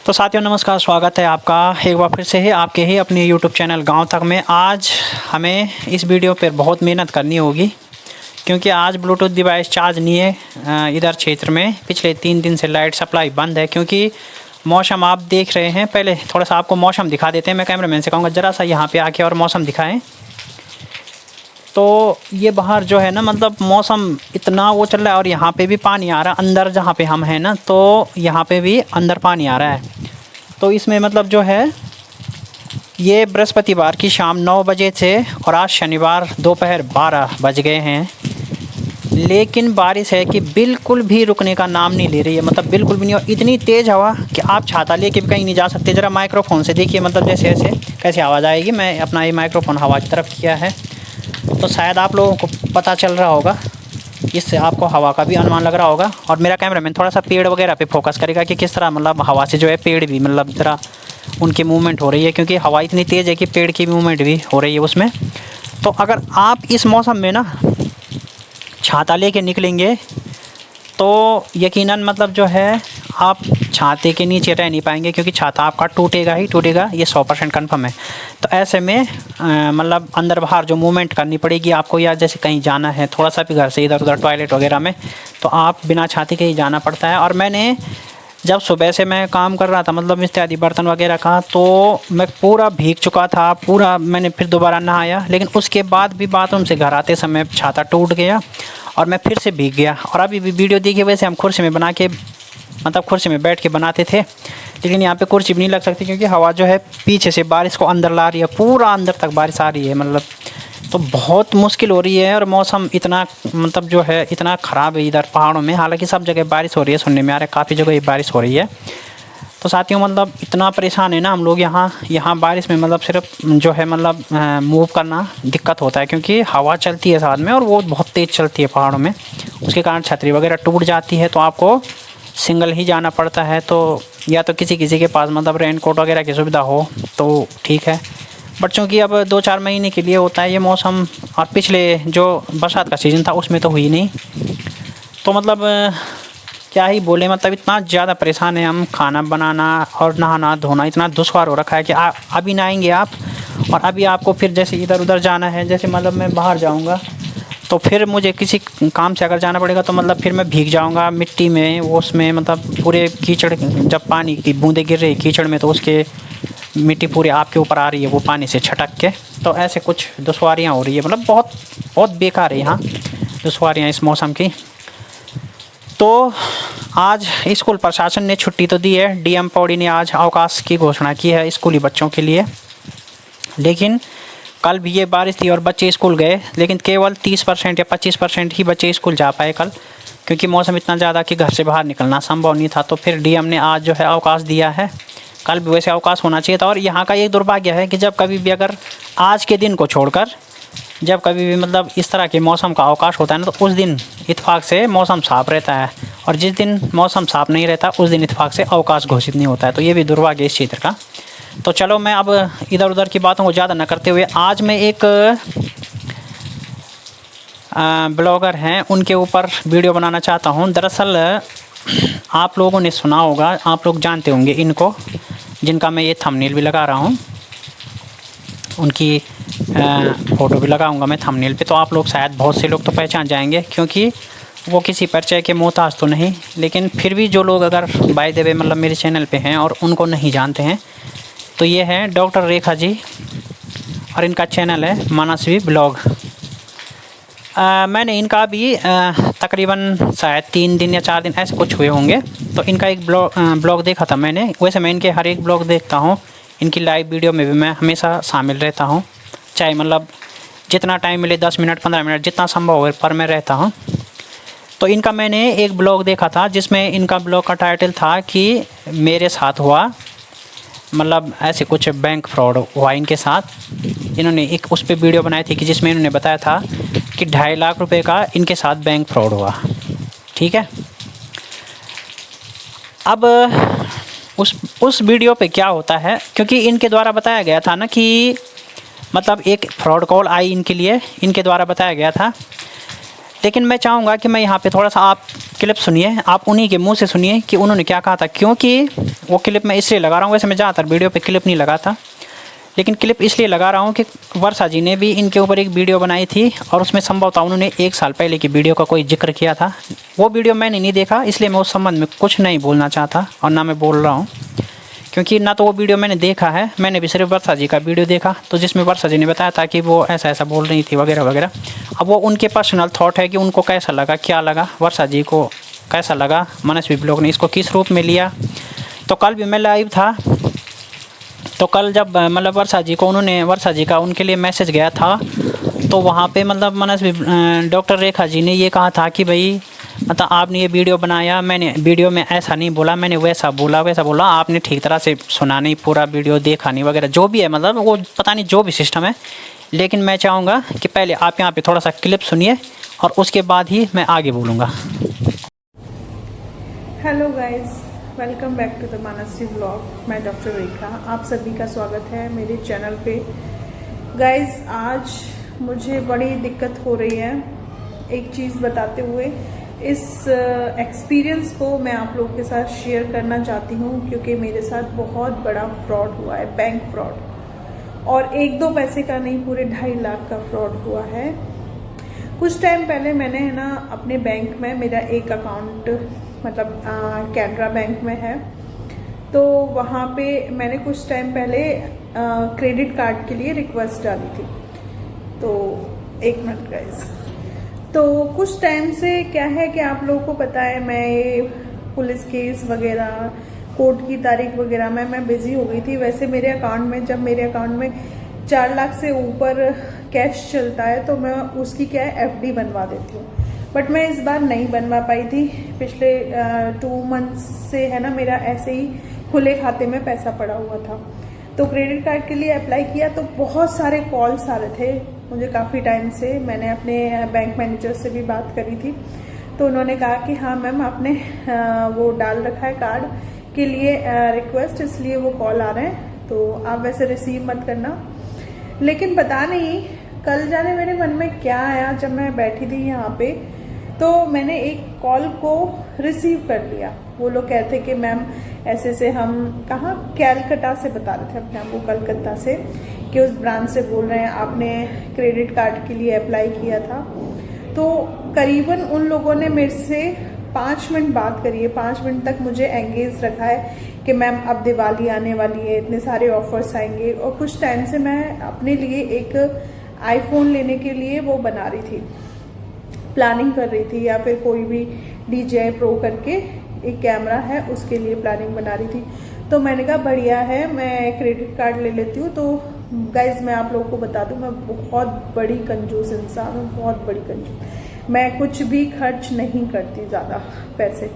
तो साथियों नमस्कार, स्वागत है आपका एक बार फिर से ही आपके ही अपने यूट्यूब चैनल गांव तक में। आज हमें इस वीडियो पर बहुत मेहनत करनी होगी क्योंकि आज ब्लूटूथ डिवाइस चार्ज नहीं है। इधर क्षेत्र में पिछले 3 दिन से लाइट सप्लाई बंद है क्योंकि मौसम आप देख रहे हैं। पहले थोड़ा सा आपको मौसम दिखा देते हैं। मैं कैमरामैन से कहूँगा ज़रा सा यहाँ पे आके और मौसम दिखाएं। तो ये बाहर जो है ना, मतलब मौसम इतना वो चल रहा है और यहाँ पे भी पानी आ रहा है अंदर जहाँ पे हम हैं ना, तो यहाँ पे भी अंदर पानी आ रहा है। तो इसमें मतलब जो है ये बृहस्पतिवार की शाम 9 बजे से और आज शनिवार दोपहर 12 बज गए हैं, लेकिन बारिश है कि बिल्कुल भी रुकने का नाम नहीं ले रही है। मतलब बिल्कुल भी नहीं। और इतनी तेज़ हवा कि आप छाता लेके भी कहीं नहीं जा सकते। ज़रा माइक्रोफोन से देखिए, मतलब जैसे ऐसे कैसे आवाज़ आएगी। मैं अपना ये माइक्रोफोन हवा की तरफ किया है तो शायद आप लोगों को पता चल रहा होगा, इससे आपको हवा का भी अनुमान लग रहा होगा। और मेरा कैमरामैन थोड़ा सा पेड़ वगैरह पे फोकस करेगा कि किस तरह मतलब हवा से जो है पेड़ भी मतलब ज़रा उनकी मूवमेंट हो रही है, क्योंकि हवा इतनी तेज़ है कि पेड़ की मूवमेंट भी हो रही है उसमें। तो अगर आप इस मौसम में ना छाता लेके निकलेंगे तो यकीनन मतलब जो है आप छाते के नीचे रह नहीं पाएंगे, क्योंकि छाता आपका टूटेगा ही टूटेगा, ये 100% कन्फर्म है। तो ऐसे में मतलब अंदर बाहर जो मूवमेंट करनी पड़ेगी आपको, या जैसे कहीं जाना है थोड़ा सा भी घर से इधर उधर टॉयलेट वगैरह में, तो आप बिना छाते के ही जाना पड़ता है। और मैंने जब सुबह से मैं काम कर रहा था मतलब इत्यादि बर्तन वगैरह का, तो मैं पूरा भीग चुका था पूरा। मैंने फिर दोबारा नहाया, लेकिन उसके बाद भी बाथरूम से घर आते समय छाता टूट गया और मैं फिर से भीग गया। और अभी भी वीडियो देखिए, वैसे हम कुर्सी में बना के मतलब कुर्सी में बैठ के बनाते थे, लेकिन यहाँ पे कुर्सी भी नहीं लग सकती क्योंकि हवा जो है पीछे से बारिश को अंदर ला रही है, पूरा अंदर तक बारिश आ रही है। मतलब तो बहुत मुश्किल हो रही है। और मौसम इतना मतलब जो है इतना ख़राब है इधर पहाड़ों में। हालांकि सब जगह बारिश हो रही है, सुनने में आ रहा है काफ़ी जगह बारिश हो रही है। तो साथियों मतलब इतना परेशान है ना हम लोग यहाँ बारिश में। मतलब सिर्फ जो है मतलब मूव करना दिक्कत होता है क्योंकि हवा चलती है साथ में और वो बहुत तेज़ चलती है पहाड़ों में। उसके कारण छतरी वगैरह टूट जाती है तो आपको सिंगल ही जाना पड़ता है। तो या तो किसी के पास मतलब रेनकोट वगैरह की सुविधा हो तो ठीक है, बट चूँकि अब 2-4 महीने के लिए होता है ये मौसम, और पिछले जो बरसात का सीज़न था उसमें तो हुई नहीं। तो मतलब क्या ही बोले, मतलब इतना ज़्यादा परेशान है हम। खाना बनाना और नहाना धोना इतना दुश्वार हो रखा है कि अभी नहाएंगे आप और अभी आपको फिर जैसे इधर उधर जाना है, जैसे मतलब मैं बाहर जाऊंगा तो फिर मुझे किसी काम से अगर जाना पड़ेगा तो मतलब फिर मैं भीग जाऊंगा मिट्टी में, वो उसमें मतलब पूरे कीचड़, जब पानी की बूंदें गिर रही कीचड़ में तो उसके मिट्टी पूरी आपके ऊपर आ रही है वो पानी से छटक के। तो ऐसे कुछ दुश्वारियाँ हो रही है। मतलब बहुत बहुत बेकार है यहाँ दुश्वारियाँ इस मौसम की। तो आज स्कूल प्रशासन ने छुट्टी तो दी है। डीएम पौड़ी ने आज अवकाश की घोषणा की है स्कूली बच्चों के लिए, लेकिन कल भी ये बारिश थी और बच्चे स्कूल गए, लेकिन केवल 30% या 25% ही बच्चे स्कूल जा पाए कल, क्योंकि मौसम इतना ज़्यादा कि घर से बाहर निकलना संभव नहीं था। तो फिर डीएम ने आज जो है अवकाश दिया है। कल भी वैसे अवकाश होना चाहिए था। और यहाँ का एक दुर्भाग्य है कि जब कभी भी अगर आज के दिन को छोड़कर जब कभी भी मतलब इस तरह के मौसम का अवकाश होता है ना, तो उस दिन इत्तेफाक से मौसम साफ़ रहता है, और जिस दिन मौसम साफ़ नहीं रहता उस दिन इत्तेफाक से अवकाश घोषित नहीं होता है। तो ये भी दुर्भाग्य इस क्षेत्र का। तो चलो मैं अब इधर उधर की बातों को ज़्यादा न करते हुए आज मैं एक ब्लॉगर हैं उनके ऊपर वीडियो बनाना चाहता हूं। दरअसल आप लोगों ने सुना होगा, आप लोग जानते होंगे इनको, जिनका मैं ये थंबनेल भी लगा रहा हूं, उनकी फ़ोटो भी लगाऊंगा मैं थंबनेल पे। तो आप लोग शायद बहुत से लोग तो पहचान जाएंगे क्योंकि वो किसी परिचय के मोहताज तो नहीं, लेकिन फिर भी जो लोग अगर बाय द वे मतलब मेरे चैनल पे हैं और उनको नहीं जानते हैं, तो ये है डॉक्टर रेखा जी और इनका चैनल है मनस्वी ब्लॉग। मैंने इनका भी तकरीबन शायद 3 दिन या 4 दिन ऐसे कुछ हुए होंगे, तो इनका एक ब्लॉग देखा था मैंने। वैसे मैं इनके हर एक ब्लॉग देखता हूँ, इनकी लाइव वीडियो में भी मैं हमेशा शामिल रहता हूँ, चाहे मतलब जितना टाइम मिले 10 मिनट 15 मिनट जितना संभव हो पर मैं रहता हूँ। तो इनका मैंने एक ब्लॉग देखा था जिसमें इनका ब्लॉग का टाइटल था कि मेरे साथ हुआ, मतलब ऐसे कुछ बैंक फ्रॉड हुआ इनके साथ। इन्होंने एक उस पर वीडियो बनाई थी कि जिसमें इन्होंने बताया था कि 2.5 लाख रुपए का इनके साथ बैंक फ्रॉड हुआ। ठीक है, अब उस वीडियो पे क्या होता है, क्योंकि इनके द्वारा बताया गया था ना कि मतलब एक फ्रॉड कॉल आई इनके लिए, इनके द्वारा बताया गया था। लेकिन मैं चाहूँगा कि मैं यहाँ पे थोड़ा सा क्लिप सुनिए, आप उन्हीं के मुंह से सुनिए कि उन्होंने क्या कहा था। क्योंकि वो क्लिप मैं इसलिए लगा रहा हूँ, वैसे मैं ज़्यादातर वीडियो पे क्लिप नहीं लगाता, लेकिन क्लिप इसलिए लगा रहा हूँ कि वर्षा जी ने भी इनके ऊपर एक वीडियो बनाई थी और उसमें संभवतः उन्होंने 1 साल पहले की वीडियो का कोई जिक्र किया था। वो वीडियो मैंने नहीं देखा, इसलिए मैं उस संबंध में कुछ नहीं बोलना चाहता और ना मैं बोल रहा हूँ, क्योंकि ना तो वो वीडियो मैंने देखा है। मैंने भी सिर्फ वर्षा जी का वीडियो देखा, तो जिसमें वर्षा जी ने बताया था कि वो ऐसा ऐसा बोल रही थी वगैरह वगैरह। अब वो उनके पर्सनल थॉट है कि उनको कैसा लगा, क्या लगा, वर्षा जी को कैसा लगा, मनस्वी ब्लॉग ने इसको किस रूप में लिया। तो कल भी मैं लाइव था, तो कल जब मतलब वर्षा जी का उनके लिए मैसेज गया था, तो वहाँ पे मतलब मनस्वी डॉक्टर रेखा जी ने ये कहा था कि भाई मतलब आपने ये वीडियो बनाया, मैंने वीडियो में ऐसा नहीं बोला, मैंने वैसा बोला, आपने ठीक तरह से सुना नहीं, पूरा वीडियो देखा नहीं वगैरह जो भी है, मतलब वो पता नहीं जो भी सिस्टम है। लेकिन मैं चाहूँगा कि पहले आप यहाँ पे थोड़ा सा क्लिप सुनिए और उसके बाद ही मैं आगे बोलूँगा। Hello guys, welcome back to the Mansi vlog. मैं डॉक्टर रेखा, आप सभी का स्वागत है मेरे चैनल पे। गाइस, आज मुझे बड़ी दिक्कत हो रही है। एक चीज़ बताते हुए इस एक्सपीरियंस को मैं आप लोगों के साथ शेयर करना चाहती हूँ, क्योंकि मेरे साथ बहुत बड़ा फ्रॉड हुआ है, बैंक फ्रॉड। और 1-2 पैसे का नहीं, पूरे 2.5 लाख का फ्रॉड हुआ है। कुछ टाइम पहले मैंने है ना अपने बैंक में, मेरा एक अकाउंट मतलब कैनरा बैंक में है, तो वहाँ पे मैंने कुछ टाइम पहले क्रेडिट कार्ड के लिए रिक्वेस्ट डाली थी। तो 1 मिनट गाइस। तो कुछ टाइम से क्या है कि आप लोगों को पता है, मैं ये पुलिस केस वगैरह, कोर्ट की तारीख वगैरह में मैं बिजी हो गई थी। वैसे मेरे अकाउंट में, जब मेरे अकाउंट में 4 लाख से ऊपर कैश चलता है तो मैं उसकी क्या है FD बनवा देती हूँ, बट मैं इस बार नहीं बनवा पाई थी। पिछले 2 मंथ्स से है ना मेरा ऐसे ही खुले खाते में पैसा पड़ा हुआ था। तो क्रेडिट कार्ड के लिए अप्लाई किया तो बहुत सारे कॉल्स आ रहे थे मुझे काफ़ी टाइम से। मैंने अपने बैंक मैनेजर से भी बात करी थी, तो उन्होंने कहा कि हाँ मैम, आपने वो डाल रखा है कार्ड के लिए रिक्वेस्ट, इसलिए वो कॉल आ रहे हैं, तो आप वैसे रिसीव मत करना। लेकिन पता नहीं कल जाने मेरे मन में क्या आया, जब मैं बैठी थी यहाँ पे, तो मैंने एक कॉल को रिसीव कर लिया। वो लोग कहते कि मैम ऐसे से, हम कहाँ, कैलकटा से बता रहे थे अपने आप को, कलकत्ता से, कि उस ब्रांच से बोल रहे हैं आपने क्रेडिट कार्ड के लिए अप्लाई किया था। तो करीबन उन लोगों ने मेरे से 5 मिनट बात करी है। 5 मिनट तक मुझे एंगेज रखा है कि मैम अब दिवाली आने वाली है, इतने सारे ऑफर्स आएंगे। और कुछ टाइम से मैं अपने लिए एक आईफोन लेने के लिए वो बना रही थी, प्लानिंग कर रही थी, या फिर कोई भी DJI Pro करके एक कैमरा है उसके लिए प्लानिंग बना रही थी। तो मैंने कहा बढ़िया है, मैं क्रेडिट कार्ड ले लेती हूँ। तो गाइज मैं आप लोगों को बता दूँ, मैं बहुत बड़ी कंजूस इंसान हूँ, बहुत बड़ी कंजूस। मैं कुछ भी खर्च नहीं करती ज़्यादा पैसे,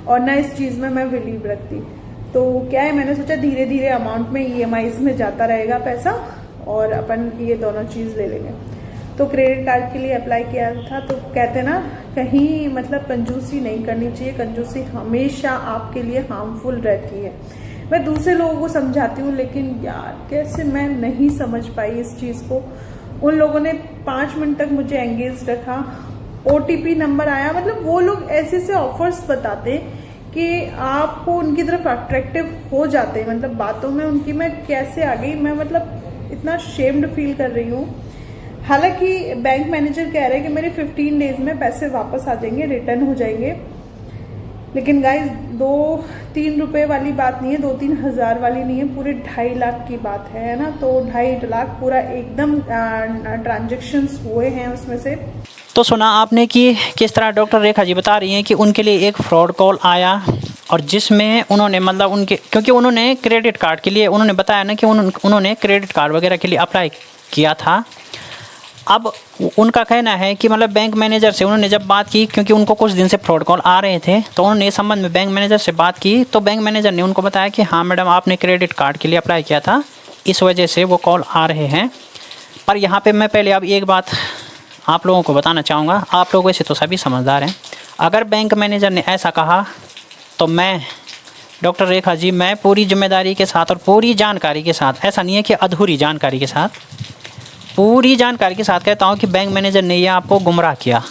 और ना इस चीज़ में मैं बिलीव रखती। तो क्या है, मैंने सोचा धीरे धीरे अमाउंट में EMIs में जाता रहेगा पैसा, और अपन ये दोनों चीज़ ले लेंगे। तो क्रेडिट कार्ड के लिए अप्लाई किया था। तो कहते ना, कहीं मतलब कंजूसी नहीं करनी चाहिए, कंजूसी हमेशा आपके लिए हार्मफुल रहती है। मैं दूसरे लोगों को समझाती हूँ, लेकिन यार कैसे मैं नहीं समझ पाई इस चीज़ को। उन लोगों ने 5 मिनट तक मुझे एंगेज रखा। OTP नंबर आया, मतलब वो लोग ऐसे से ऑफर्स बताते कि आपको उनकी तरफ अट्रैक्टिव हो जाते हैं। मतलब बातों में उनकी मैं कैसे आ गई, मैं मतलब इतना शेम्ड फील कर रही हूँ। हालांकि बैंक मैनेजर कह रहे हैं कि मेरे 15 डेज में पैसे वापस आ जाएंगे, रिटर्न हो जाएंगे। लेकिन गाइस 2-3 रुपए वाली बात नहीं है, 2-3 हज़ार वाली नहीं है, पूरे 2.5 लाख की बात है ना। तो 2.5 लाख पूरा एकदम ट्रांजेक्शन्स हुए हैं उसमें से। तो सुना आपने कि किस तरह डॉक्टर रेखा जी बता रही हैं कि उनके लिए एक फ्रॉड कॉल आया, और जिसमें उन्होंने मतलब उनके, क्योंकि उन्होंने क्रेडिट कार्ड के लिए, उन्होंने बताया ना कि उन्होंने क्रेडिट कार्ड वगैरह के लिए अप्लाई किया था। अब उनका कहना है कि मतलब बैंक मैनेजर से उन्होंने जब बात की, क्योंकि उनको कुछ दिन से फ्रॉड कॉल आ रहे थे, तो उन्होंने इस संबंध में बैंक मैनेजर से बात की। तो बैंक मैनेजर ने उनको बताया कि हाँ मैडम, आपने क्रेडिट कार्ड के लिए अप्लाई किया था, इस वजह से वो कॉल आ रहे हैं। पर यहाँ पे मैं पहले अब एक बात आप लोगों को बताना चाहूँगा। आप लोग वैसे तो सभी समझदार हैं, अगर बैंक मैनेजर ने ऐसा कहा तो मैं डॉक्टर रेखा जी, मैं पूरी जिम्मेदारी के साथ और पूरी जानकारी के साथ, ऐसा नहीं है कि अधूरी जानकारी के साथ, पूरी जानकारी के साथ कहता हूँ कि बैंक मैनेजर ने यह आपको गुमराह किया,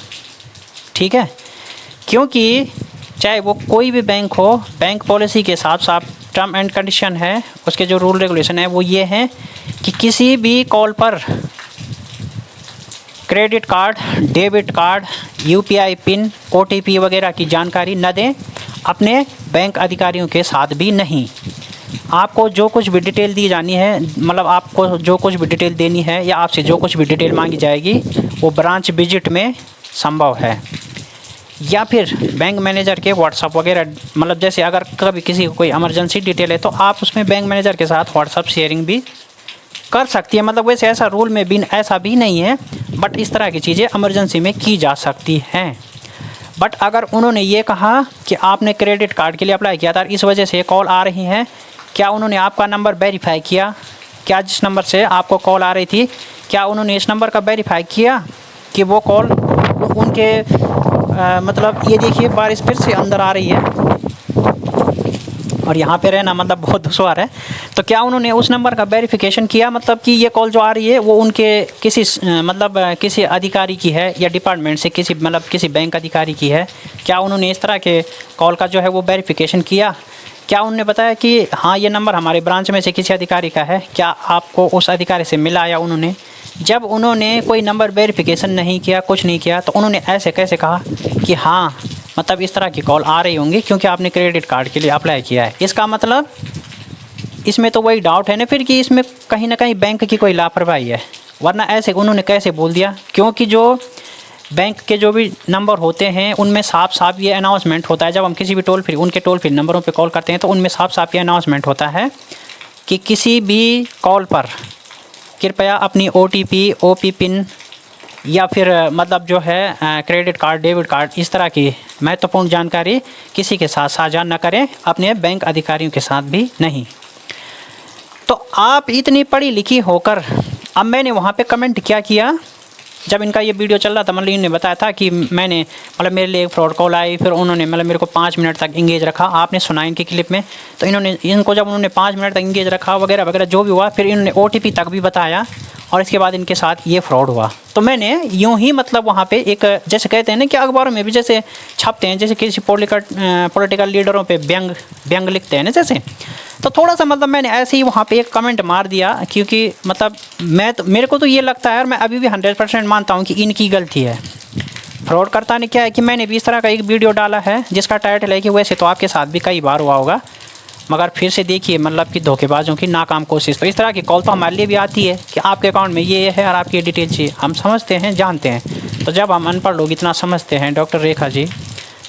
ठीक है। क्योंकि चाहे वो कोई भी बैंक हो, बैंक पॉलिसी के साथ साथ टर्म एंड कंडीशन है, उसके जो रूल रेगुलेशन है वो ये हैं कि किसी भी कॉल पर credit card, debit card, UPI pin, OTP वगैरह की जानकारी न दें, अपने बैंक अधिकारियों के साथ भी नहीं। आपको जो कुछ भी डिटेल दी जानी है, मतलब आपको जो कुछ भी डिटेल देनी है या आपसे जो कुछ भी डिटेल मांगी जाएगी वो ब्रांच विजिट में संभव है, या फिर बैंक मैनेजर के व्हाट्सअप वगैरह, मतलब जैसे अगर कभी किसी को कोई इमरजेंसी डिटेल है तो आप उसमें बैंक मैनेजर के साथ व्हाट्सअप शेयरिंग भी कर सकती है। मतलब वैसे ऐसा रूल में भी ऐसा भी नहीं है, बट इस तरह की चीज़ें इमरजेंसी में की जा सकती हैं। बट अगर उन्होंने ये कहा कि आपने क्रेडिट कार्ड के लिए अप्लाई किया था, इस वजह से कॉल आ रही है, क्या उन्होंने आपका नंबर वेरीफाई किया? क्या जिस नंबर से आपको कॉल आ रही थी, क्या उन्होंने इस नंबर का वेरीफाई किया कि वो कॉल उनके मतलब ये देखिए बारिश फिर से अंदर आ रही है और यहाँ पे रहना मतलब बहुत दुश्वार है। तो क्या उन्होंने उस नंबर का वेरिफिकेशन किया, मतलब कि ये कॉल जो आ रही है वो उनके किसी मतलब किसी अधिकारी की है या डिपार्टमेंट से किसी मतलब किसी बैंक अधिकारी की है? क्या उन्होंने इस तरह के कॉल का जो है वो वेरिफिकेशन किया? क्या उन्होंने बताया कि हाँ ये नंबर हमारे ब्रांच में से किसी अधिकारी का है? क्या आपको उस अधिकारी से मिला या उन्होंने? जब उन्होंने कोई नंबर वेरिफिकेशन नहीं किया, कुछ नहीं किया, तो उन्होंने ऐसे कैसे कहा कि हाँ मतलब इस तरह की कॉल आ रही होंगी क्योंकि आपने क्रेडिट कार्ड के लिए अप्लाई किया है? इसका मतलब इसमें तो वही डाउट है ना फिर कि इसमें कहीं ना कहीं बैंक की कोई लापरवाही है, वरना ऐसे उन्होंने कैसे बोल दिया? क्योंकि जो बैंक के जो भी नंबर होते हैं उनमें साफ साफ ये अनाउंसमेंट होता है, जब हम किसी भी टोल फ्री नंबरों पे कॉल करते हैं तो उनमें साफ साफ ये अनाउंसमेंट होता है कि किसी भी कॉल पर कृपया अपनी OTP, OP पिन या फिर मतलब जो है क्रेडिट कार्ड, डेबिट कार्ड, इस तरह की महत्वपूर्ण जानकारी किसी के साथ साझा न करें, अपने बैंक अधिकारियों के साथ भी नहीं। तो आप इतनी पढ़ी लिखी होकर, अब मैंने वहाँ पे कमेंट क्या किया जब इनका ये वीडियो चल रहा था, मतलब इन्होंने बताया था कि मैंने मतलब मेरे लिए एक फ्रॉड कॉल आई, फिर उन्होंने मतलब मेरे को 5 मिनट तक इंगेज रखा, आपने सुना इनकी क्लिप में। तो इनको जब उन्होंने 5 मिनट तक इंगेज रखा वगैरह वगैरह जो भी हुआ, फिर इन्होंने OTP तक भी बताया और इसके बाद इनके साथ ये फ्रॉड हुआ। तो मैंने यूँ ही मतलब वहाँ पे एक जैसे कहते हैं ना कि अखबारों में भी जैसे छपते हैं, जैसे किसी पॉलिटिकल लीडरों पे व्यंग लिखते हैं ना जैसे, तो थोड़ा सा मतलब मैंने ऐसे ही वहाँ पे एक कमेंट मार दिया, क्योंकि मतलब मेरे को तो ये लगता है और मैं अभी भी 100% मानता हूँ कि इनकी गलती है। फ्रॉड करता ने क्या है कि मैंने भी इस तरह का एक वीडियो डाला है जिसका टाइटल है कि वैसे तो आपके साथ भी कई बार हुआ होगा, मगर फिर से देखिए मतलब कि धोखेबाजों की नाकाम कोशिश। तो इस तरह की कॉल तो हमारे लिए भी आती है कि आपके अकाउंट में ये है और आपकी डिटेल चाहिए। हम समझते हैं, जानते हैं। तो जब हम अनपढ़ लोग इतना समझते हैं डॉक्टर रेखा जी,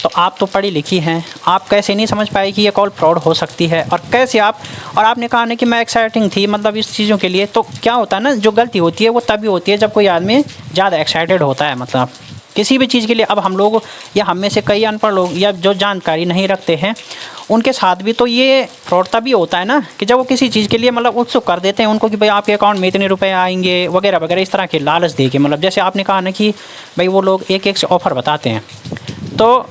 तो आप तो पढ़ी लिखी हैं, आप कैसे नहीं समझ पाए कि ये कॉल फ्रॉड हो सकती है? और कैसे और आपने कहा ना कि मैं एक्साइटिंग थी मतलब इस चीज़ों के लिए। तो क्या होता है ना, जो गलती होती है वो तभी होती है जब कोई आदमी ज़्यादा एक्साइटेड होता है, मतलब किसी भी चीज़ के लिए। अब हम लोग या हम में से कई अनपढ़ लोग या जो जानकारी नहीं रखते हैं उनके साथ भी तो ये फ्रॉड तभी होता है ना कि जब वो किसी चीज़ के लिए मतलब उत्सुक कर देते हैं उनको कि भाई आपके अकाउंट में इतने रुपए आएंगे वगैरह वगैरह, इस तरह के लालच दे के। मतलब जैसे आपने कहा ना कि भाई वो लोग एक एक से ऑफ़र बताते हैं, तो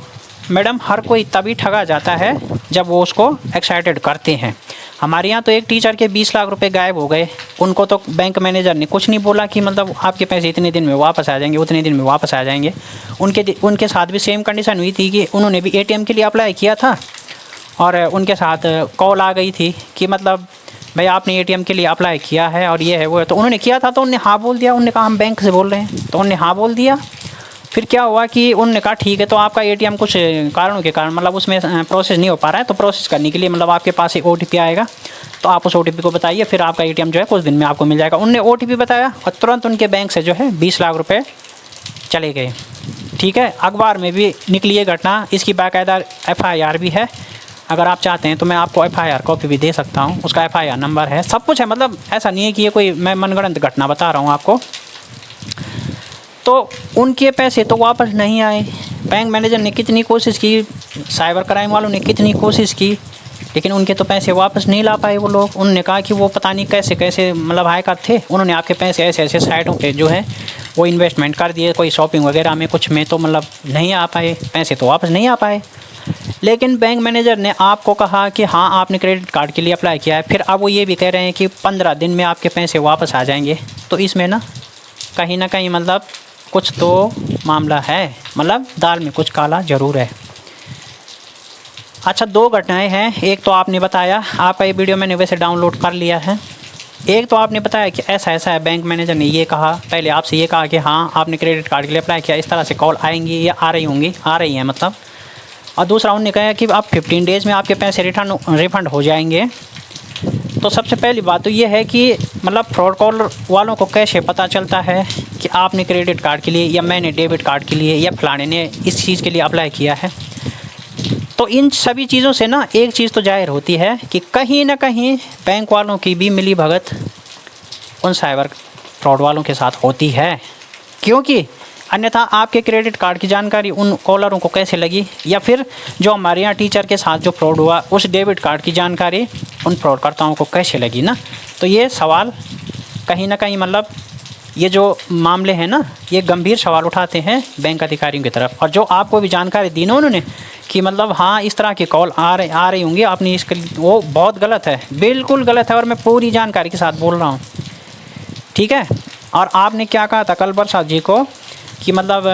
मैडम हर कोई तभी ठगा जाता है जब वो उसको एक्साइटेड करते हैं। हमारे यहाँ तो एक टीचर के 20 लाख रुपए गायब हो गए, उनको तो बैंक मैनेजर ने कुछ नहीं बोला कि मतलब आपके पैसे इतने दिन में वापस आ जाएंगे, उतने दिन में वापस आ जाएंगे। उनके साथ भी सेम कंडीशन हुई थी कि उन्होंने भी ATM के लिए अप्लाई किया था और उनके साथ कॉल आ गई थी कि मतलब भाई आपने ATM के लिए अप्लाई किया है और ये है वो है। तो उन्होंने किया था तो उन्होंने हाँ बोल दिया, उन्होंने कहा हम बैंक से बोल रहे हैं, तो उन्होंने हाँ बोल दिया। फिर क्या हुआ कि उन्होंने कहा ठीक है, तो आपका ATM कुछ कारणों के कारण मतलब उसमें प्रोसेस नहीं हो पा रहा है, तो प्रोसेस करने के लिए मतलब आपके पास एक OTP आएगा, तो आप उस OTP को बताइए, फिर आपका ATM जो है कुछ दिन में आपको मिल जाएगा। उन्होंने OTP बताया और तुरंत उनके बैंक से जो है 20 लाख रुपए चले गए। ठीक है, अखबार में भी निकली ये घटना, इसकी बाकायदा FIR भी है। अगर आप चाहते हैं तो मैं आपको FIR कॉपी भी दे सकता हूँ, उसका FIR नंबर है, सब कुछ है। मतलब ऐसा नहीं है कि ये कोई मैं मनगढ़ंत घटना बता रहा हूँ आपको। तो उनके पैसे तो वापस नहीं आए। बैंक मैनेजर ने कितनी कोशिश की, साइबर क्राइम वालों ने कितनी कोशिश की, लेकिन उनके तो पैसे वापस नहीं ला पाए वो लोग। उन्होंने कहा कि वो पता नहीं कैसे कैसे मतलब हैकर थे, उन्होंने आपके पैसे ऐसे ऐसे साइटों पे जो है वो इन्वेस्टमेंट कर दिए, कोई शॉपिंग वगैरह में कुछ में, तो मतलब नहीं आ पाए, पैसे तो वापस नहीं आ पाए। लेकिन बैंक मैनेजर ने आपको कहा कि हाँ आपने क्रेडिट कार्ड के लिए अप्लाई किया है, फिर अब वो ये भी कह रहे हैं कि 15 दिन में आपके पैसे वापस आ जाएंगे। तो इसमें ना कहीं मतलब कुछ तो मामला है, मतलब दाल में कुछ काला ज़रूर है। अच्छा, 2 घटनाएं हैं। एक तो आपने बताया, आपका ये वीडियो मैंने वैसे डाउनलोड कर लिया है। एक तो आपने बताया कि ऐसा ऐसा है, बैंक मैनेजर ने ये कहा, पहले आपसे ये कहा कि हाँ आपने क्रेडिट कार्ड के लिए अप्लाई किया, इस तरह से कॉल आएंगी या आ रही होंगी, आ रही हैं मतलब। और दूसरा उन्होंने कहा कि आप 15 डेज़ में आपके पैसे रिफ़ंड हो जाएंगे। तो सबसे पहली बात तो ये है कि मतलब फ्रॉड कॉल वालों को कैसे पता चलता है कि आपने क्रेडिट कार्ड के लिए या मैंने डेबिट कार्ड के लिए या फलाने ने इस चीज़ के लिए अप्लाई किया है। तो इन सभी चीज़ों से ना एक चीज़ तो जाहिर होती है कि कहीं ना कहीं बैंक वालों की भी मिली भगत उन साइबर फ्रॉड वालों के साथ होती है, क्योंकि अन्यथा आपके क्रेडिट कार्ड की जानकारी उन कॉलरों को कैसे लगी, या फिर जो हमारे यहाँ टीचर के साथ जो फ्रॉड हुआ उस डेबिट कार्ड की जानकारी उन फ्रॉडकर्ताओं को कैसे लगी ना। तो ये सवाल कहीं ना कहीं मतलब ये जो मामले हैं ना, ये गंभीर सवाल उठाते हैं बैंक अधिकारियों की तरफ। और जो आपको भी जानकारी दी ना उन्होंने कि मतलब हाँ इस तरह की कॉल आ रही होंगी, आपने इसके, वो बहुत गलत है, बिल्कुल गलत है। और मैं पूरी जानकारी के साथ बोल रहा हूँ, ठीक है। और आपने क्या कहा था कल प्रसाद जी को कि मतलब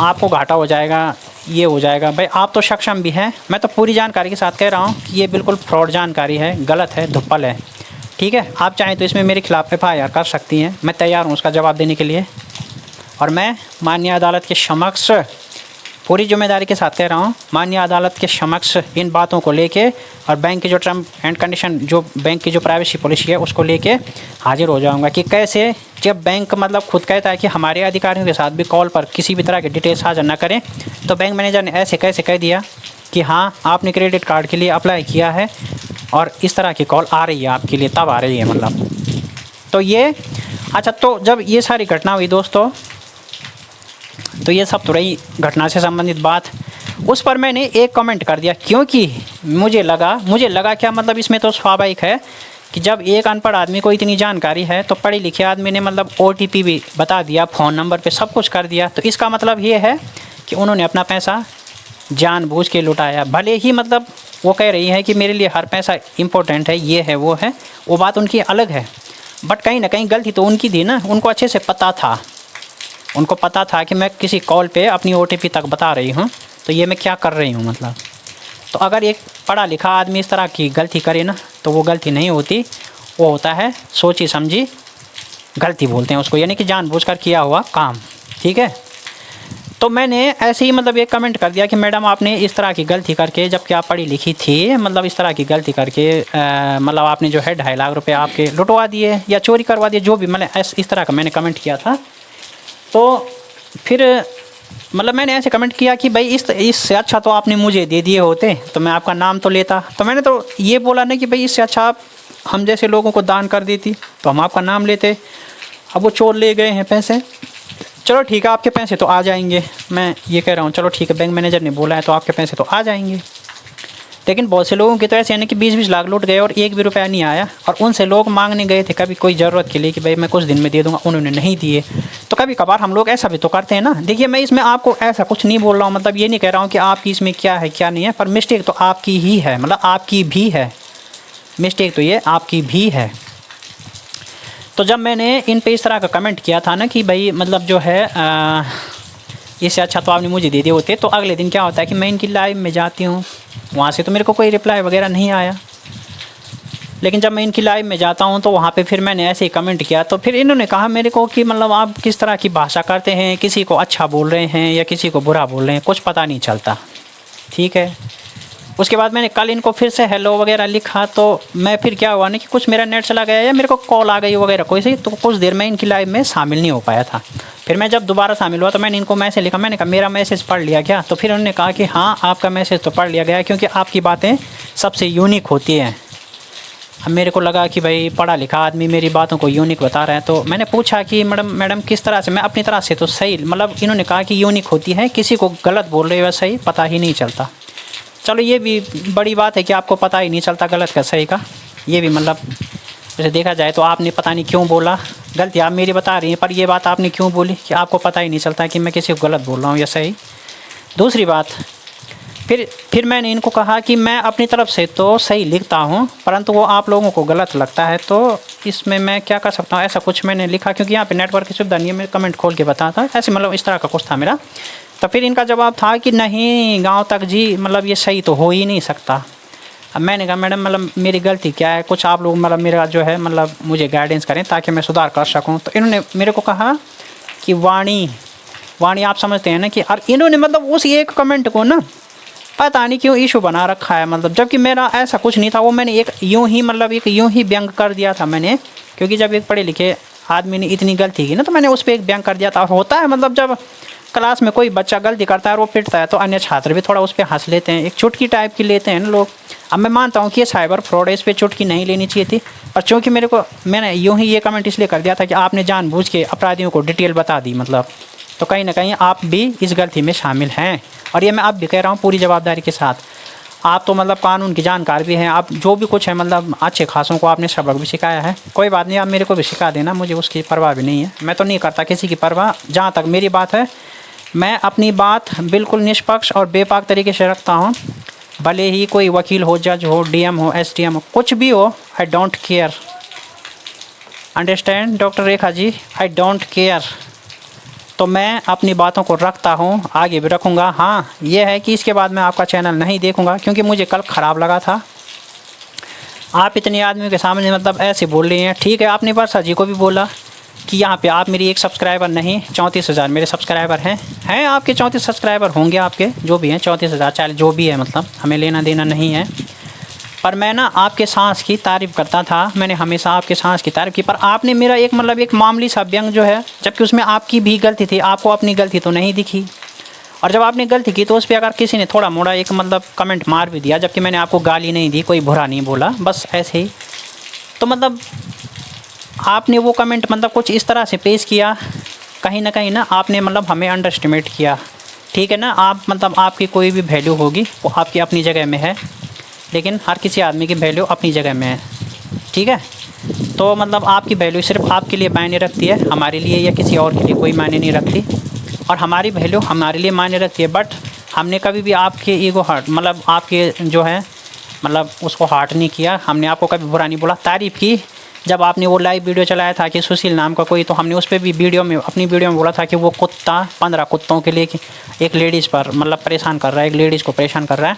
आपको घाटा हो जाएगा, ये हो जाएगा। भाई आप तो सक्षम भी हैं, मैं तो पूरी जानकारी के साथ कह रहा हूँ कि ये बिल्कुल फ्रॉड जानकारी है, गलत है, धुप्पल है, ठीक है। आप चाहें तो इसमें मेरे खिलाफ FIR कर सकती हैं, मैं तैयार हूँ उसका जवाब देने के लिए। और मैं माननीय अदालत के समक्ष पूरी जिम्मेदारी के साथ कह रहा हूँ, माननीय अदालत के समक्ष इन बातों को लेके और बैंक की जो टर्म एंड कंडीशन, जो बैंक की जो प्राइवेसी पॉलिसी है उसको लेके हाजिर हो जाऊँगा कि कैसे जब बैंक मतलब खुद कहता है कि हमारे अधिकारियों के साथ भी कॉल पर किसी भी तरह की डिटेल साझा न करें, तो बैंक मैनेजर ने ऐसे कैसे कह दिया कि हाँ आपने क्रेडिट कार्ड के लिए अप्लाई किया है और इस तरह की कॉल आ रही है आपके लिए, तब आ रही है मतलब। तो ये अच्छा, तो जब ये सारी घटना हुई दोस्तों, तो ये सब तो रही घटना से संबंधित बात। उस पर मैंने एक कमेंट कर दिया, क्योंकि मुझे लगा क्या मतलब इसमें तो स्वाभाविक है कि जब एक अनपढ़ आदमी को इतनी जानकारी है तो पढ़े लिखे आदमी ने मतलब OTP भी बता दिया, फ़ोन नंबर पे सब कुछ कर दिया। तो इसका मतलब ये है कि उन्होंने अपना पैसा जानबूझ के लुटाया। भले ही मतलब वो कह रही है कि मेरे लिए हर पैसा इम्पोर्टेंट है, ये है वो है, वो बात उनकी अलग है, बट कहीं ना कहीं गलती तो उनकी थी ना। उनको अच्छे से पता था, उनको पता था कि मैं किसी कॉल पे अपनी OTP तक बता रही हूँ, तो ये मैं क्या कर रही हूँ मतलब। तो अगर एक पढ़ा लिखा आदमी इस तरह की गलती करे ना, तो वो गलती नहीं होती, वो होता है सोची समझी गलती बोलते हैं उसको, यानी कि जानबूझकर किया हुआ काम, ठीक है। तो मैंने ऐसे ही मतलब एक कमेंट कर दिया कि मैडम आपने इस तरह की गलती करके, जबकि आप पढ़ी लिखी थी, मतलब इस तरह की गलती करके मतलब आपने जो है 2.5 लाख रुपए आपके लुटवा दिए या चोरी करवा दिए, जो भी मतलब इस तरह का मैंने कमेंट किया था। तो फिर मतलब मैंने ऐसे कमेंट किया कि भाई इससे अच्छा तो आपने मुझे दे दिए होते तो मैं आपका नाम तो लेता। तो मैंने तो ये बोला नहीं कि भाई इससे अच्छा आप हम जैसे लोगों को दान कर देती तो हम आपका नाम लेते। अब वो चोर ले गए हैं पैसे, चलो ठीक है आपके पैसे तो आ जाएंगे, मैं ये कह रहा हूँ चलो ठीक है, बैंक मैनेजर ने बोला है तो आपके पैसे तो आ जाएंगे। लेकिन बहुत से लोगों की तो ऐसे यानी कि 20-20 लाख लूट गए और 1 भी रुपया नहीं आया। और उनसे लोग मांगने गए थे कभी कोई ज़रूरत के लिए कि भाई मैं कुछ दिन में दे दूंगा, उन्होंने नहीं दिए। तो कभी कभार हम लोग ऐसा भी तो करते हैं ना। देखिए मैं इसमें आपको ऐसा कुछ नहीं बोल रहा हूँ, मतलब ये नहीं कह रहा हूँ कि आपकी इसमें क्या है क्या नहीं है, पर मिस्टेक तो आपकी ही है, मतलब आपकी भी है मिस्टेक, तो ये आपकी भी है। तो जब मैंने इन पे इस तरह का कमेंट किया था ना कि भाई मतलब जो है इससे अच्छा तो आपने मुझे दे दिए होते, तो अगले दिन क्या होता है कि मैं इनकी लाइव में जाती हूँ, वहाँ से तो मेरे को कोई रिप्लाई वगैरह नहीं आया। लेकिन जब मैं इनकी लाइव में जाता हूँ तो वहाँ पे फिर मैंने ऐसे ही कमेंट किया, तो फिर इन्होंने कहा मेरे को कि मतलब आप किस तरह की भाषा करते हैं, किसी को अच्छा बोल रहे हैं या किसी को बुरा बोल रहे हैं, कुछ पता नहीं चलता, ठीक है। उसके बाद मैंने कल इनको फिर से हेलो वगैरह लिखा, तो मैं फिर क्या हुआ ना कि कुछ मेरा नेट चला गया या मेरे को कॉल आ गई वगैरह कोई सी, तो कुछ देर में इनकी लाइव में शामिल नहीं हो पाया था। फिर मैं जब दोबारा शामिल हुआ तो मैंने इनको मैसेज लिखा, मैंने कहा मेरा मैसेज पढ़ लिया क्या? तो फिर उन्होंने कहा कि हाँ आपका मैसेज तो पढ़ लिया गया, क्योंकि आपकी बातें सबसे यूनिक होती हैं। अब मेरे को लगा कि भाई पढ़ा लिखा आदमी मेरी बातों को यूनिक बता रहा है, तो मैंने पूछा कि मैडम किस तरह से? मैं अपनी तरह से तो सही, मतलब इन्होंने कहा कि यूनिक होती है, किसी को गलत बोल रहे हो सही पता ही नहीं चलता। चलो ये भी बड़ी बात है कि आपको पता ही नहीं चलता गलत का सही का, ये भी मतलब जैसे देखा जाए तो आपने पता नहीं क्यों बोला, गलती आप मेरी बता रही हैं, पर ये बात आपने क्यों बोली कि आपको पता ही नहीं चलता कि मैं किसी को गलत बोल रहा हूँ या सही। दूसरी बात, फिर मैंने इनको कहा कि मैं अपनी तरफ से तो सही लिखता हूँ, परंतु वो आप लोगों को गलत लगता है, तो इसमें मैं क्या कर सकता हूँ। ऐसा कुछ मैंने लिखा, क्योंकि यहाँ पे नेटवर्क की सुविधा नहीं है, मैं कमेंट खोल के बताता ऐसे, मतलब इस तरह का कुछ था मेरा। तो फिर इनका जवाब था कि नहीं गाँव तक जी, मतलब ये सही तो हो ही नहीं सकता। अब मैंने कहा मैडम मतलब मेरी गलती क्या है, कुछ आप लोग मतलब मेरा जो है मतलब मुझे गाइडेंस करें ताकि मैं सुधार कर सकूँ। तो इन्होंने मेरे को कहा कि वाणी आप समझते हैं ना कि, और इन्होंने मतलब उस एक कमेंट को ना पता नहीं क्यों इशू बना रखा है, मतलब जबकि मेरा ऐसा कुछ नहीं था। वो मैंने एक यूं ही व्यंग कर दिया था मैंने, क्योंकि जब एक पढ़े लिखे आदमी ने इतनी गलती की ना, तो मैंने उस पर एक व्यंग कर दिया था। होता है मतलब जब क्लास में कोई बच्चा गलती करता है और वो पिटता है तो अन्य छात्र भी थोड़ा उस पर हंस लेते हैं, एक चुटकी टाइप की लेते हैं ना लोग। अब मैं मानता हूँ कि ये साइबर फ्रॉड है, इस पर चुटकी नहीं लेनी चाहिए थी, पर चूँकि मैंने यूँ ही ये कमेंट इसलिए कर दिया था कि आपने जानबूझ के अपराधियों को डिटेल बता दी, मतलब तो कहीं ना कहीं आप भी इस गलती में शामिल हैं। और ये मैं अब भी कह रहा हूँ पूरी जवाबदारी के साथ, आप तो मतलब कानून की जानकार भी हैं, आप जो भी कुछ है मतलब अच्छे खासों को आपने सबक भी सिखाया है, कोई बात नहीं, आप मेरे को भी सिखा देना, मुझे उसकी परवाह भी नहीं है। मैं तो नहीं करता किसी की परवाह। जहाँ तक मेरी बात है, मैं अपनी बात बिल्कुल निष्पक्ष और बेपाक तरीके से रखता हूँ, भले ही कोई वकील हो, जज हो, डीएम हो, एसडीएम हो, कुछ भी हो, I don't care. Understand doctor Rekha ji, I don't care. तो मैं अपनी बातों को रखता हूँ, आगे भी रखूँगा। हाँ ये है कि इसके बाद मैं आपका चैनल नहीं देखूँगा, क्योंकि मुझे कल ख़राब लगा था। आप इतने आदमियों के सामने मतलब ऐसे बोल रही हैं। ठीक है, आपने वर्षा जी को भी बोला कि यहाँ पे आप मेरी एक सब्सक्राइबर नहीं, 34,000 मेरे सब्सक्राइबर हैं आपके 34 सब्सक्राइबर होंगे आपके, जो भी हैं 34,000 चाहे जो भी है, मतलब हमें लेना देना नहीं है। पर मैं ना आपके सांस की तारीफ़ करता था, मैंने हमेशा आपके सांस की तारीफ़ की, पर आपने मेरा एक मतलब एक मामूली सा व्यंग जो है, जबकि उसमें आपकी भी गलती थी, आपको अपनी गलती तो नहीं दिखी। और जब आपने गलती की तो उस पर अगर किसी ने थोड़ा मोड़ा एक मतलब कमेंट मार भी दिया, जबकि मैंने आपको गाली नहीं दी, कोई बुरा नहीं बोला, बस ऐसे ही, तो मतलब आपने वो कमेंट मतलब कुछ इस तरह से पेश किया, कहीं ना आपने मतलब हमें अंडर एस्टिमेट किया। ठीक है ना, आप मतलब आपकी कोई भी वैल्यू होगी वो आपकी अपनी जगह में है, लेकिन हर किसी आदमी की वैल्यू अपनी जगह में है। ठीक है, तो मतलब आपकी वैल्यू सिर्फ आपके लिए मायने रखती है, हमारे लिए या किसी और के लिए कोई मायने नहीं रखती। और हमारी वैल्यू हमारे लिए मायने रखती है, बट हमने कभी भी आपके ईगो हर्ट मतलब आपके जो है मतलब उसको हर्ट नहीं किया। हमने आपको कभी बुरा नहीं बोला, तारीफ़ की। जब आपने वो लाइव वीडियो चलाया था कि सुशील नाम का कोई, तो हमने उस पर भी अपनी वीडियो में बोला था कि वो कुत्ता 15 कुत्तों के लिए एक लेडीज़ पर मतलब परेशान कर रहा है, एक लेडीज़ को परेशान कर रहा है,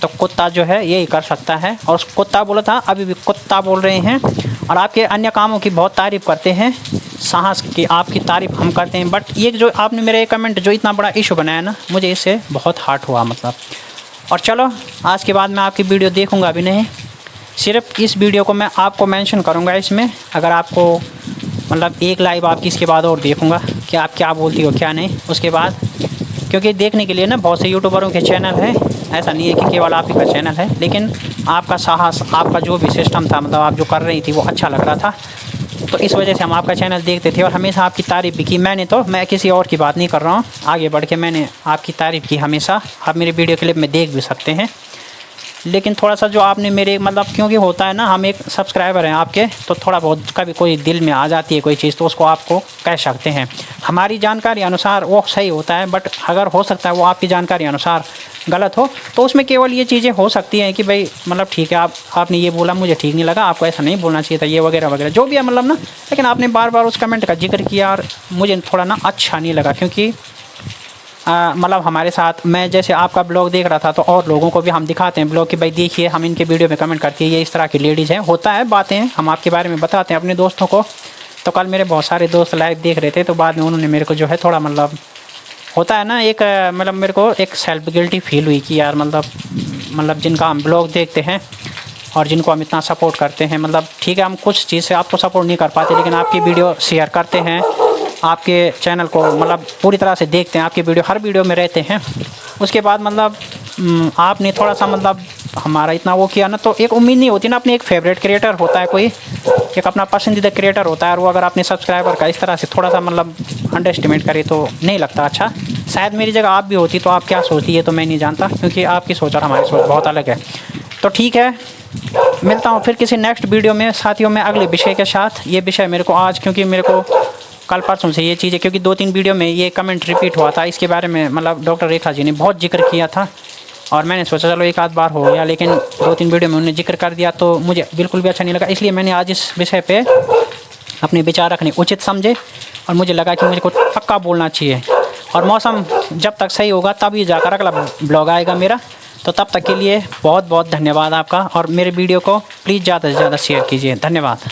तो कुत्ता जो है यही कर सकता है। और कुत्ता बोला था, अभी भी कुत्ता बोल रहे हैं। और आपके अन्य कामों की बहुत तारीफ़ करते हैं, साहस की आपकी तारीफ़ हम करते हैं, बट ये जो आपने मेरे कमेंट जो इतना बड़ा इशू बनाया ना, मुझे इससे बहुत हर्ट हुआ मतलब। और चलो आज के बाद मैं आपकी वीडियो देखूँगा भी नहीं, सिर्फ इस वीडियो को मैं आपको मेंशन करूँगा इसमें। अगर आपको मतलब एक लाइव आपकी इसके बाद और देखूँगा कि आप क्या बोलती हो क्या नहीं उसके बाद, क्योंकि देखने के लिए ना बहुत से यूट्यूबरों के चैनल हैं, ऐसा नहीं है कि केवल आप ही का चैनल है, लेकिन आपका साहस, आपका जो भी सिस्टम था मतलब आप जो कर रही थी वो अच्छा लग रहा था, तो इस वजह से हम आपका चैनल देखते थे और हमेशा आपकी तारीफ़ भी की। मैं किसी और की बात नहीं कर रहा हूँ, आगे बढ़ के मैंने आपकी तारीफ़ की हमेशा। आप मेरे वीडियो क्लिप में देख भी सकते हैं, लेकिन थोड़ा सा जो आपने मेरे मतलब, क्योंकि होता है ना हम एक सब्सक्राइबर हैं आपके, तो थोड़ा बहुत कभी कोई दिल में आ जाती है कोई चीज़, तो उसको आपको कह सकते हैं। हमारी जानकारी अनुसार वो सही होता है, बट अगर हो सकता है वो आपकी जानकारी अनुसार गलत हो, तो उसमें केवल ये चीज़ें हो सकती हैं कि भाई मतलब ठीक है, आपने ये बोला मुझे ठीक नहीं लगा, आपको ऐसा नहीं बोलना चाहिए था, ये वगैरह वगैरह जो भी है मतलब ना। लेकिन आपने बार बार उस कमेंट का जिक्र किया और मुझे थोड़ा ना अच्छा नहीं लगा, क्योंकि मतलब हमारे साथ, मैं जैसे आपका ब्लॉग देख रहा था तो और लोगों को भी हम दिखाते हैं ब्लॉग कि भाई देखिए हम इनके वीडियो में कमेंट करती है, ये इस तरह की लेडीज़ हैं, होता है बातें, हम आपके बारे में बताते हैं अपने दोस्तों को। तो कल मेरे बहुत सारे दोस्त लाइव देख रहे थे, तो बाद में उन्होंने मेरे को जो है थोड़ा मतलब होता है ना एक मतलब मेरे को एक सेल्फ गिल्टी फील हुई कि यार मतलब जिनका हम ब्लॉग देखते हैं और जिनको हम इतना सपोर्ट करते हैं, मतलब ठीक है हम कुछ चीज़ से आपको सपोर्ट नहीं कर पाते, लेकिन आपकी वीडियो शेयर करते हैं, आपके चैनल को मतलब पूरी तरह से देखते हैं, आपकी वीडियो हर वीडियो में रहते हैं। उसके बाद मतलब आपने थोड़ा सा मतलब हमारा इतना वो किया ना, तो एक उम्मीद नहीं होती ना, अपने एक फेवरेट क्रिएटर होता है कोई, एक अपना पसंदीदा क्रिएटर होता है, और वो अगर अपने सब्सक्राइबर का इस तरह से थोड़ा सा मतलब अंडर एस्टिमेट करे तो नहीं लगता अच्छा। शायद मेरी जगह आप भी होती तो आप क्या सोचती है तो मैं नहीं जानता, क्योंकि आपकी सोच और हमारी सोच बहुत अलग है। तो ठीक है, मिलता हूँ फिर किसी नेक्स्ट वीडियो में साथियों में अगले विषय के साथ। ये विषय मेरे को आज, क्योंकि मेरे को कल परसों से ये चीज़ें, क्योंकि 2-3 वीडियो में ये कमेंट रिपीट हुआ था, इसके बारे में मतलब डॉक्टर रेखा जी ने बहुत जिक्र किया था और मैंने सोचा चलो एक आध बार हो गया, लेकिन 2-3 वीडियो में उन्होंने जिक्र कर दिया तो मुझे बिल्कुल भी अच्छा नहीं लगा। इसलिए मैंने आज इस विषय पे अपने विचार रखने उचित समझे और मुझे लगा कि मुझे कुछ पक्का बोलना चाहिए। और मौसम जब तक सही होगा तभी जाकर अगला ब्लॉग आएगा मेरा। तो तब तक के लिए बहुत बहुत धन्यवाद आपका, और मेरे वीडियो को प्लीज़ ज़्यादा से ज़्यादा शेयर कीजिए। धन्यवाद।